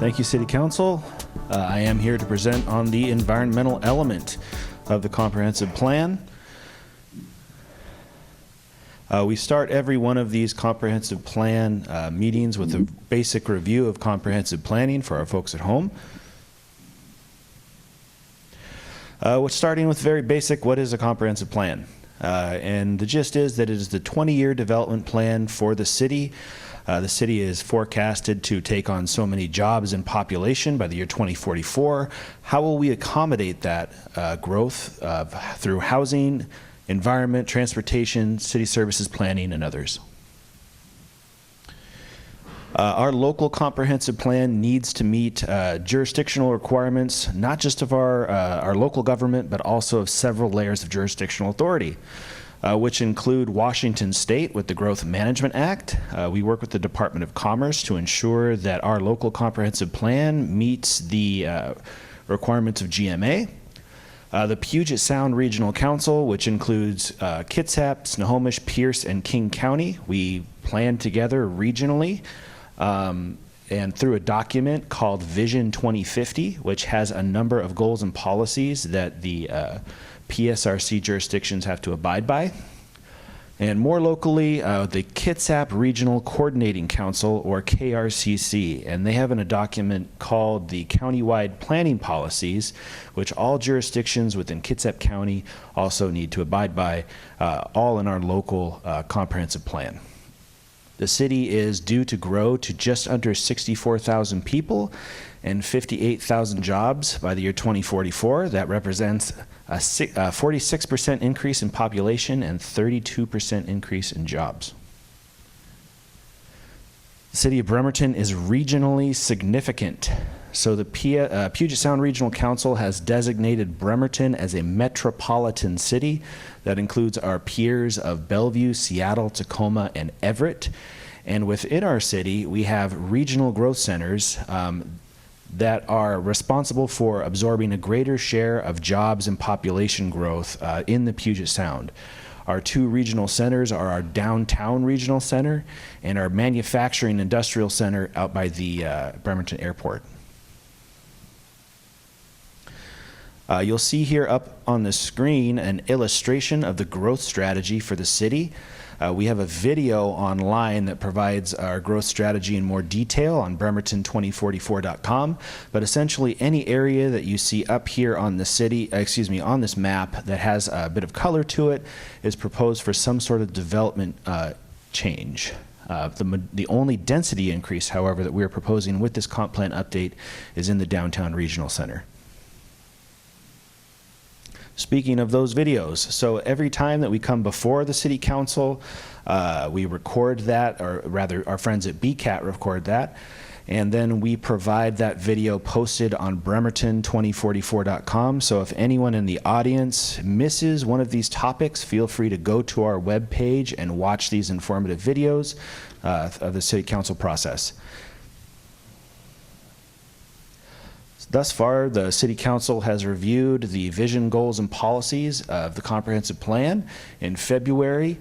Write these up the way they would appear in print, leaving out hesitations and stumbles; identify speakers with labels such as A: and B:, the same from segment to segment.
A: Thank you, City Council. I am here to present on the environmental element of the comprehensive plan. We start every one of these comprehensive plan meetings with a basic review of comprehensive planning for our folks at home. We're starting with very basic, what is a comprehensive plan? And the gist is that it is the 20-year development plan for the city. The city is forecasted to take on so many jobs and population by the year 2044. How will we accommodate that growth through housing, environment, transportation, city services planning, and others? Our local comprehensive plan needs to meet jurisdictional requirements, not just of our local government, but also of several layers of jurisdictional authority, which include Washington State with the Growth Management Act. We work with the Department of Commerce to ensure that our local comprehensive plan meets the requirements of GMA. The Puget Sound Regional Council, which includes Kitsap, Snohomish, Pierce, and King County. We plan together regionally and through a document called Vision 2050, which has a number of goals and policies that the PSRC jurisdictions have to abide by. And more locally, the Kitsap Regional Coordinating Council, or KRCC, and they have a document called the Countywide Planning Policies, which all jurisdictions within Kitsap County also need to abide by, all in our local comprehensive plan. The city is due to grow to just under 64,000 people and 58,000 jobs by the year 2044. That represents a 46% increase in population and 32% increase in jobs. The city of Bremerton is regionally significant. So the Puget Sound Regional Council has designated Bremerton as a metropolitan city that includes our peers of Bellevue, Seattle, Tacoma, and Everett. And within our city, we have regional growth centers that are responsible for absorbing a greater share of jobs and population growth in the Puget Sound. Our two regional centers are our downtown regional center and our manufacturing industrial center out by the Bremerton Airport. You'll see here up on the screen an illustration of the growth strategy for the city. We have a video online that provides our growth strategy in more detail on Bremerton2044.com, but essentially any area that you see up here on the city, on this map that has a bit of color to it is proposed for some sort of development change. The only density increase, however, that we're proposing with this comp plan update is in the downtown regional center. Speaking of those videos, so every time that we come before the City Council, we record that, or rather our friends at BCAT record that, and then we provide that video posted on Bremerton2044.com. So if anyone in the audience misses one of these topics, feel free to go to our webpage and watch these informative videos of the City Council process. Thus far, the City Council has reviewed the vision, goals, and policies of the comprehensive plan in February,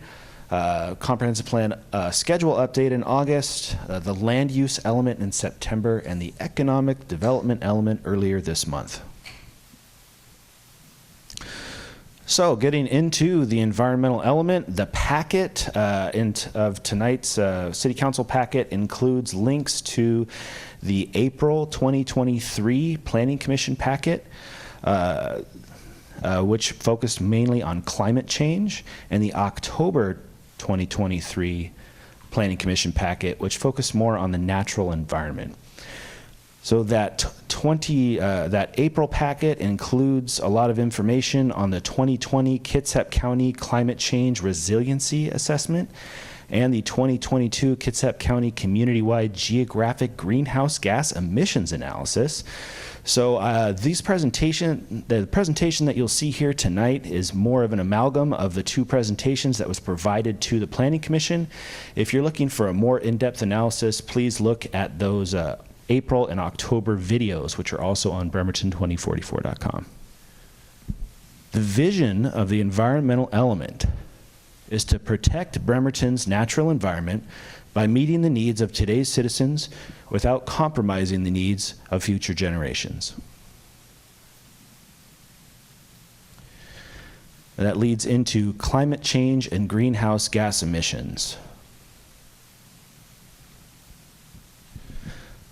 A: comprehensive plan schedule update in August, the land use element in September, and the economic development element earlier this month. So getting into the environmental element, the packet of tonight's City Council packet includes links to the April 2023 Planning Commission packet, which focused mainly on climate change, and the October 2023 Planning Commission packet, which focused more on the natural environment. So that April packet includes a lot of information on the 2020 Kitsap County Climate Change Resiliency Assessment and the 2022 Kitsap County Community-Wide Geographic Greenhouse Gas Emissions Analysis. So the presentation that you'll see here tonight is more of an amalgam of the two presentations that was provided to the Planning Commission. If you're looking for a more in-depth analysis, please look at those April and October videos, which are also on Bremerton2044.com. The vision of the environmental element is to protect Bremerton's natural environment by meeting the needs of today's citizens without compromising the needs of future generations. And that leads into climate change and greenhouse gas emissions.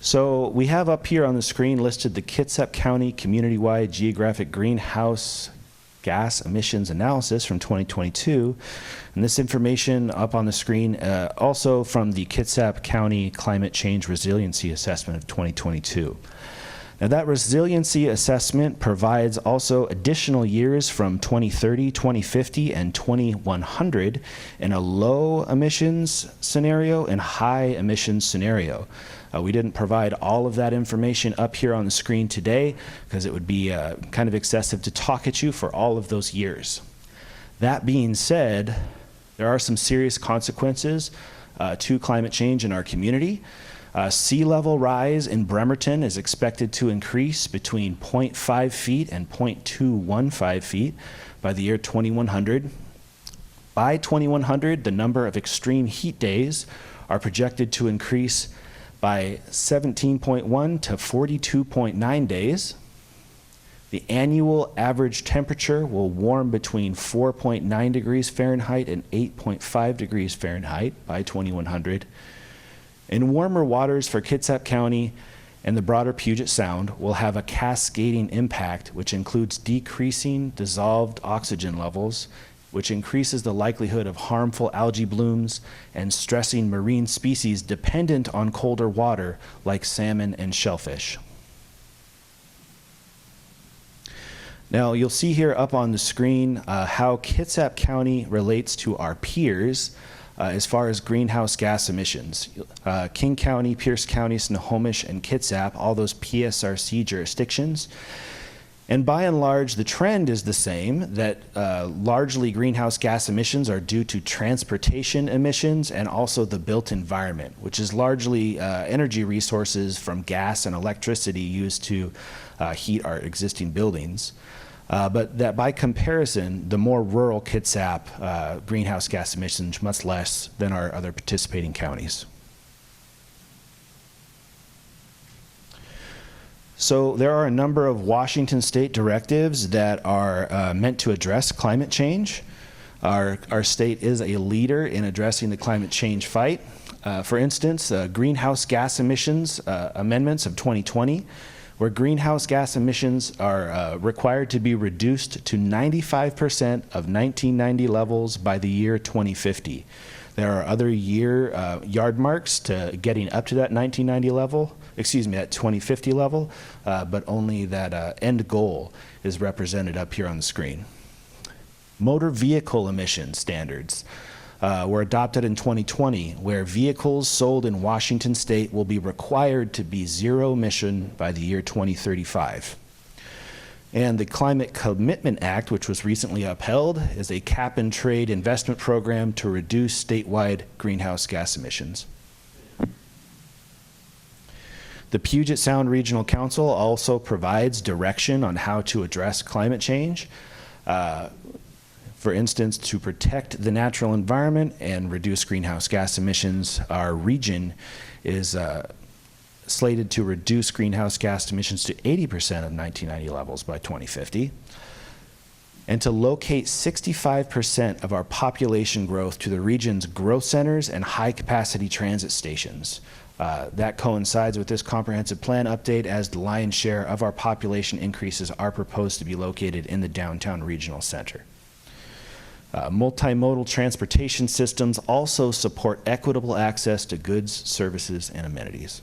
A: So we have up here on the screen listed the Kitsap County Community-Wide Geographic Greenhouse Gas Emissions Analysis from 2022. And this information up on the screen also from the Kitsap County Climate Change Resiliency Assessment of 2022. Now that resiliency assessment provides also additional years from 2030, 2050, and 2100 in a low emissions scenario and high emissions scenario. We didn't provide all of that information up here on the screen today because it would be kind of excessive to talk at you for all of those years. That being said, there are some serious consequences to climate change in our community. Sea level rise in Bremerton is expected to increase between 0.5 feet and 0.215 feet by the year 2100. By 2100, the number of extreme heat days are projected to increase by 17.1 to 42.9 days. The annual average temperature will warm between 4.9 degrees Fahrenheit and 8.5 degrees Fahrenheit by 2100. And warmer waters for Kitsap County and the broader Puget Sound will have a cascading impact, which includes decreasing dissolved oxygen levels, which increases the likelihood of harmful algae blooms and stressing marine species dependent on colder water like salmon and shellfish. Now you'll see here up on the screen how Kitsap County relates to our peers as far as greenhouse gas emissions. King County, Pierce County, Snohomish, and Kitsap, all those PSRC jurisdictions. And by and large, the trend is the same, that largely greenhouse gas emissions are due to transportation emissions and also the built environment, which is largely energy resources from gas and electricity used to heat our existing buildings. But that by comparison, the more rural Kitsap greenhouse gas emissions much less than our other participating counties. So there are a number of Washington state directives that are meant to address climate change. Our state is a leader in addressing the climate change fight. For instance, greenhouse gas emissions amendments of 2020, where greenhouse gas emissions are required to be reduced to 95% of 1990 levels by the year 2050. There are other yard marks to getting up to that 1990 level, that 2050 level, but only that end goal is represented up here on the screen. Motor vehicle emission standards were adopted in 2020, where vehicles sold in Washington state will be required to be zero emission by the year 2035. And the Climate Commitment Act, which was recently upheld, is a cap and trade investment program to reduce statewide greenhouse gas emissions. The Puget Sound Regional Council also provides direction on how to address climate change. For instance, to protect the natural environment and reduce greenhouse gas emissions, our region is slated to reduce greenhouse gas emissions to 80% of 1990 levels by 2050, and to locate 65% of our population growth to the region's growth centers and high-capacity transit stations. That coincides with this comprehensive plan update, as the lion's share of our population increases are proposed to be located in the downtown regional center. Multimodal transportation systems also support equitable access to goods, services, and amenities.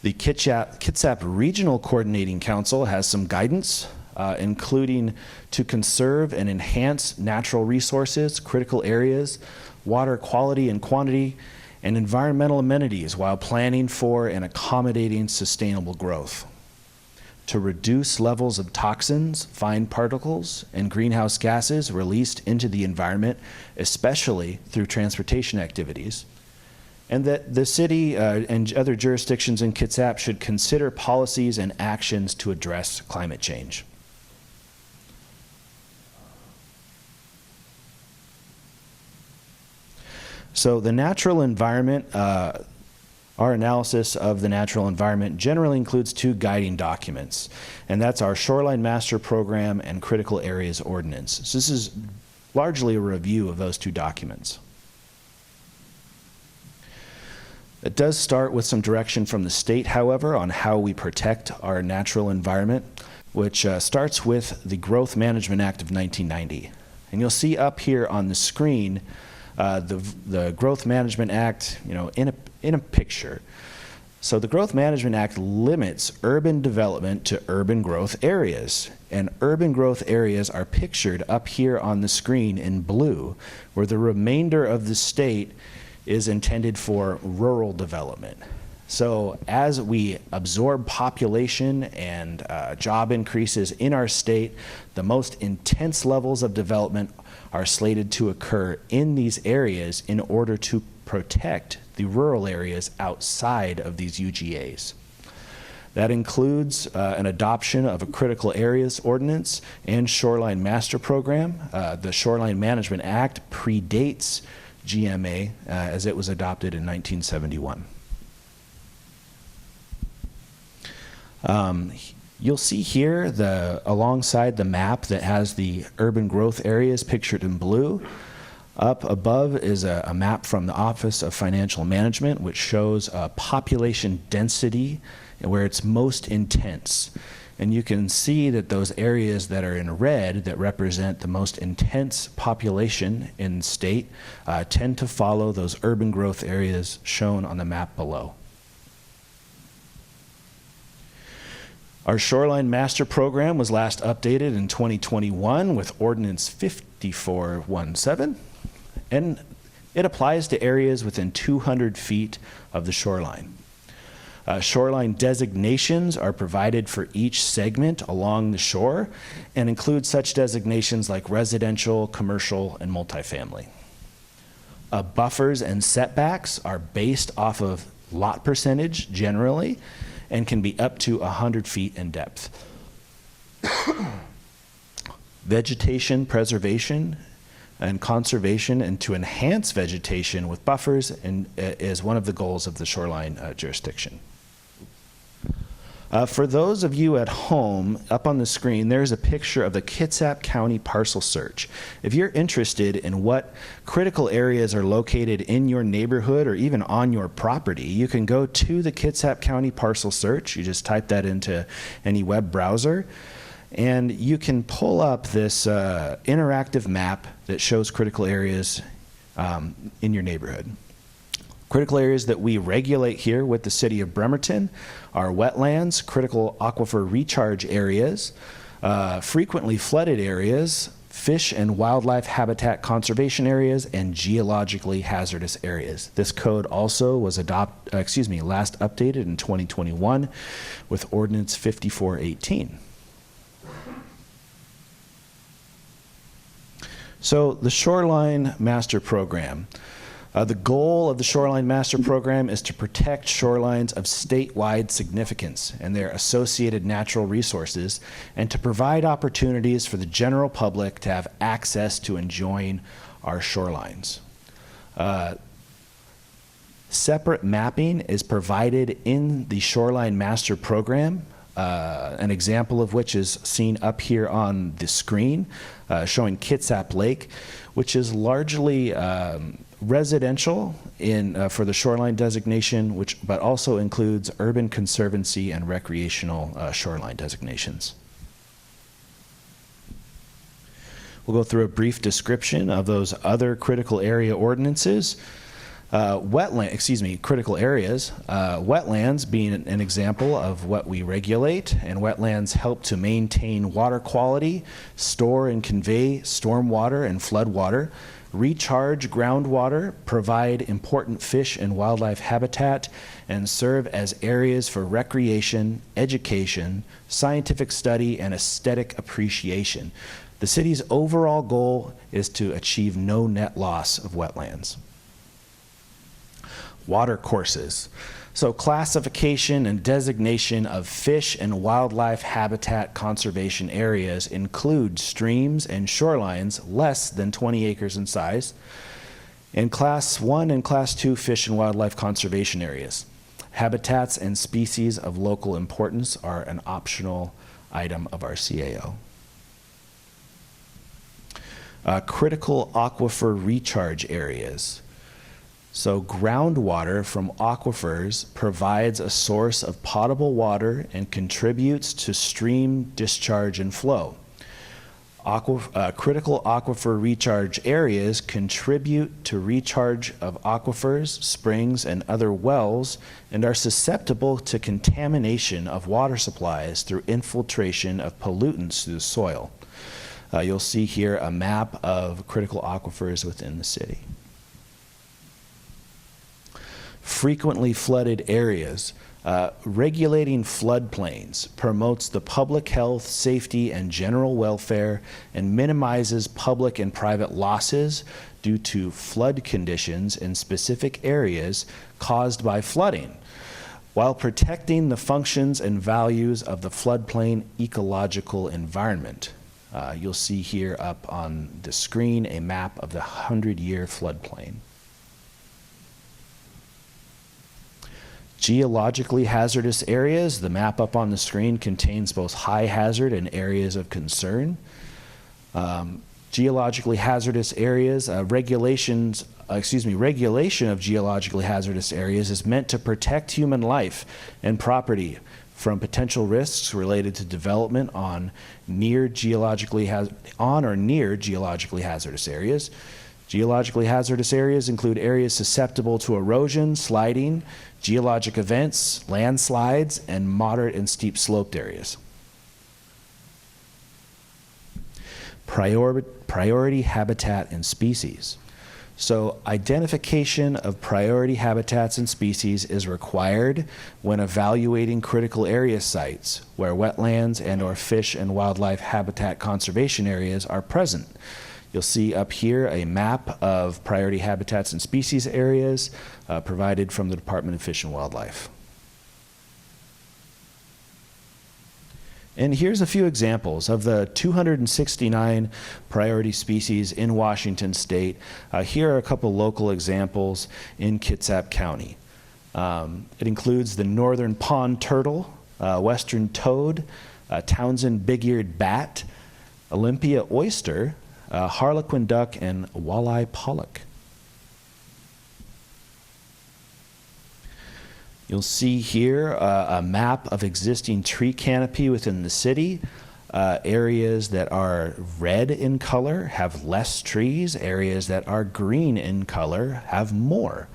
A: The Kitsap Regional Coordinating Council has some guidance, including to conserve and enhance natural resources, critical areas, water quality and quantity, and environmental amenities while planning for and accommodating sustainable growth. To reduce levels of toxins, fine particles, and greenhouse gases released into the environment, especially through transportation activities. And that the city and other jurisdictions in Kitsap should consider policies and actions to address climate change. So the natural environment, our analysis of the natural environment generally includes two guiding documents, and that's our Shoreline Master Program and Critical Areas Ordinance. So this is largely a review of those two documents. It does start with some direction from the state, however, on how we protect our natural environment, which starts with the Growth Management Act of 1990. And you'll see up here on the screen the Growth Management Act, in a picture. So the Growth Management Act limits urban development to urban growth areas. And urban growth areas are pictured up here on the screen in blue, where the remainder of the state is intended for rural development. So as we absorb population and job increases in our state, the most intense levels of development are slated to occur in these areas in order to protect the rural areas outside of these UGAs. That includes an adoption of a Critical Areas Ordinance and Shoreline Master Program. The Shoreline Management Act predates GMA as it was adopted in 1971. You'll see here alongside the map that has the urban growth areas pictured in blue. Up above is a map from the Office of Financial Management, which shows population density and where it's most intense. And you can see that those areas that are in red that represent the most intense population in the state tend to follow those urban growth areas shown on the map below. Our Shoreline Master Program was last updated in 2021 with Ordinance 5417, and it applies to areas within 200 feet of the shoreline. Shoreline designations are provided for each segment along the shore and include such designations like residential, commercial, and multifamily. Buffers and setbacks are based off of lot percentage generally and can be up to 100 feet in depth. Vegetation preservation and conservation and to enhance vegetation with buffers is one of the goals of the shoreline jurisdiction. For those of you at home, up on the screen, there's a picture of the Kitsap County parcel search. If you're interested in what critical areas are located in your neighborhood or even on your property, you can go to the Kitsap County parcel search. You just type that into any web browser, and you can pull up this interactive map that shows critical areas in your neighborhood. Critical areas that we regulate here with the city of Bremerton are wetlands, critical aquifer recharge areas, frequently flooded areas, fish and wildlife habitat conservation areas, and geologically hazardous areas. This code also was last updated in 2021 with Ordinance 5418. So the Shoreline Master Program. The goal of the Shoreline Master Program is to protect shorelines of statewide significance and their associated natural resources, and to provide opportunities for the general public to have access to enjoying our shorelines. Separate mapping is provided in the Shoreline Master Program, an example of which is seen up here on the screen, showing Kitsap Lake, which is largely residential for the shoreline designation, but also includes urban conservancy and recreational shoreline designations. We'll go through a brief description of those other critical area ordinances. Critical areas. Wetlands being an example of what we regulate, and wetlands help to maintain water quality, store and convey stormwater and floodwater, recharge groundwater, provide important fish and wildlife habitat, and serve as areas for recreation, education, scientific study, and aesthetic appreciation. The city's overall goal is to achieve no net loss of wetlands. Water courses. So classification and designation of fish and wildlife habitat conservation areas include streams and shorelines less than 20 acres in size, In Class 1 and Class 2 fish and wildlife conservation areas, habitats and species of local importance are an optional item of our CAO. Critical aquifer recharge areas. So groundwater from aquifers provides a source of potable water and contributes to stream discharge and flow. Critical aquifer recharge areas contribute to recharge of aquifers, springs, and other wells, and are susceptible to contamination of water supplies through infiltration of pollutants through the soil. You'll see here a map of critical aquifers within the city. Frequently flooded areas. Regulating floodplains promotes the public health, safety, and general welfare and minimizes public and private losses due to flood conditions in specific areas caused by flooding, while protecting the functions and values of the floodplain ecological environment. You'll see here up on the screen a map of the 100-year floodplain. Geologically hazardous areas. The map up on the screen contains both high hazard and areas of concern. Geologically hazardous areas, regulation of geologically hazardous areas is meant to protect human life and property from potential risks related to development on or near geologically hazardous areas. Geologically hazardous areas include areas susceptible to erosion, sliding, geologic events, landslides, and moderate and steep sloped areas. Priority habitat and species. So identification of priority habitats and species is required when evaluating critical area sites where wetlands and/or fish and wildlife habitat conservation areas are present. You'll see up here a map of priority habitats and species areas provided from the Department of Fish and Wildlife. And here's a few examples of the 269 priority species in Washington State. Here are a couple local examples in Kitsap County. It includes the northern pond turtle, western toad, Townsend big-eared bat, Olympia oyster, harlequin duck, and walleye pollock. You'll see here a map of existing tree canopy within the city. Areas that are red in color have less trees. Areas that are green in color have more.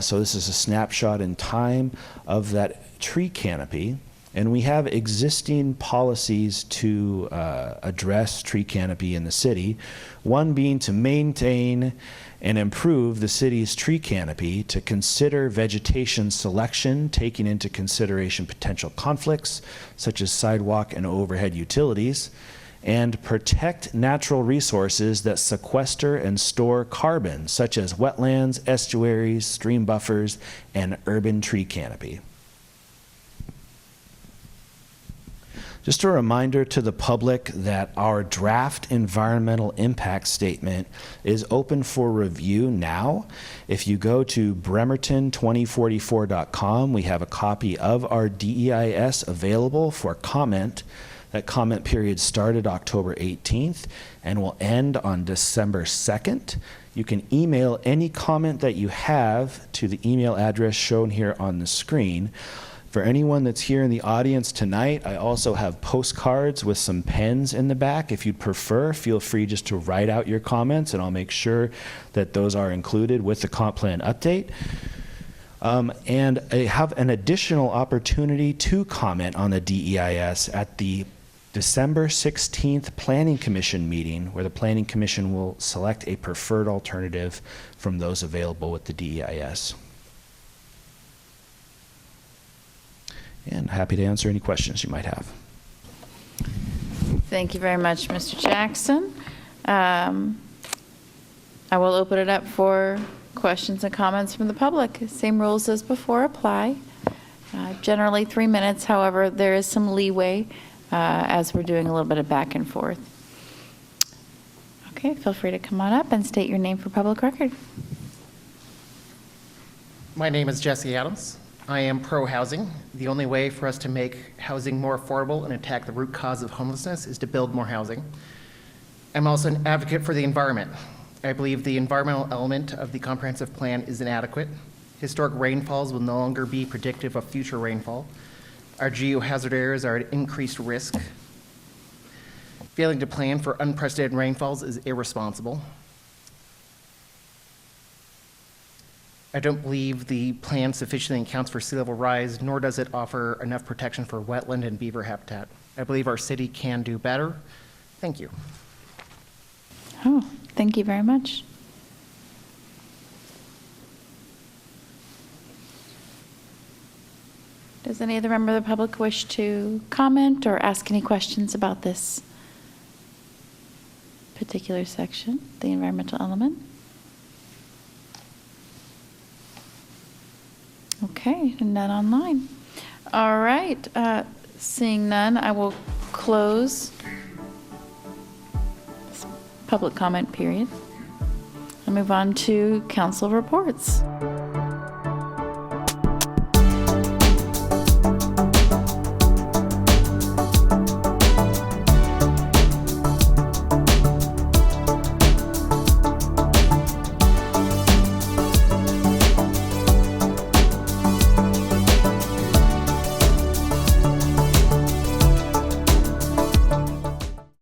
A: So this is a snapshot in time of that tree canopy. And we have existing policies to address tree canopy in the city, one being to maintain and improve the city's tree canopy, to consider vegetation selection, taking into consideration potential conflicts, such as sidewalk and overhead utilities, and protect natural resources that sequester and store carbon, such as wetlands, estuaries, stream buffers, and urban tree canopy. Just a reminder to the public that our draft environmental impact statement is open for review now. If you go to Bremerton2044.com, we have a copy of our DEIS available for comment. That comment period started October 18th and will end on December 2nd. You can email any comment that you have to the email address shown here on the screen. For anyone that's here in the audience tonight, I also have postcards with some pens in the back. If you'd prefer, feel free just to write out your comments, and I'll make sure that those are included with the comp plan update. And I have an additional opportunity to comment on the DEIS at the December 16th Planning Commission meeting, where the Planning Commission will select a preferred alternative from those available with the DEIS. And happy to answer any questions you might have.
B: Thank you very much, Mr. Jackson. I will open it up for questions and comments from the public. Same rules as before apply. Generally 3 minutes, however, there is some leeway as we're doing a little bit of back and forth. Okay, feel free to come on up and state your name for public record.
C: My name is Jesse Adams. I am pro-housing. The only way for us to make housing more affordable and attack the root cause of homelessness is to build more housing. I'm also an advocate for the environment. I believe the environmental element of the comprehensive plan is inadequate. Historic rainfalls will no longer be predictive of future rainfall. Our geohazard areas are at increased risk. Failing to plan for unprecedented rainfalls is irresponsible. I don't believe the plan sufficiently accounts for sea level rise, nor does it offer enough protection for wetland and beaver habitat. I believe our city can do better. Thank you.
B: Oh, thank you very much. Does any other member of the public wish to comment or ask any questions about this particular section, the environmental element? Okay, none online. All right, seeing none, I will close this public comment period and move on to council reports.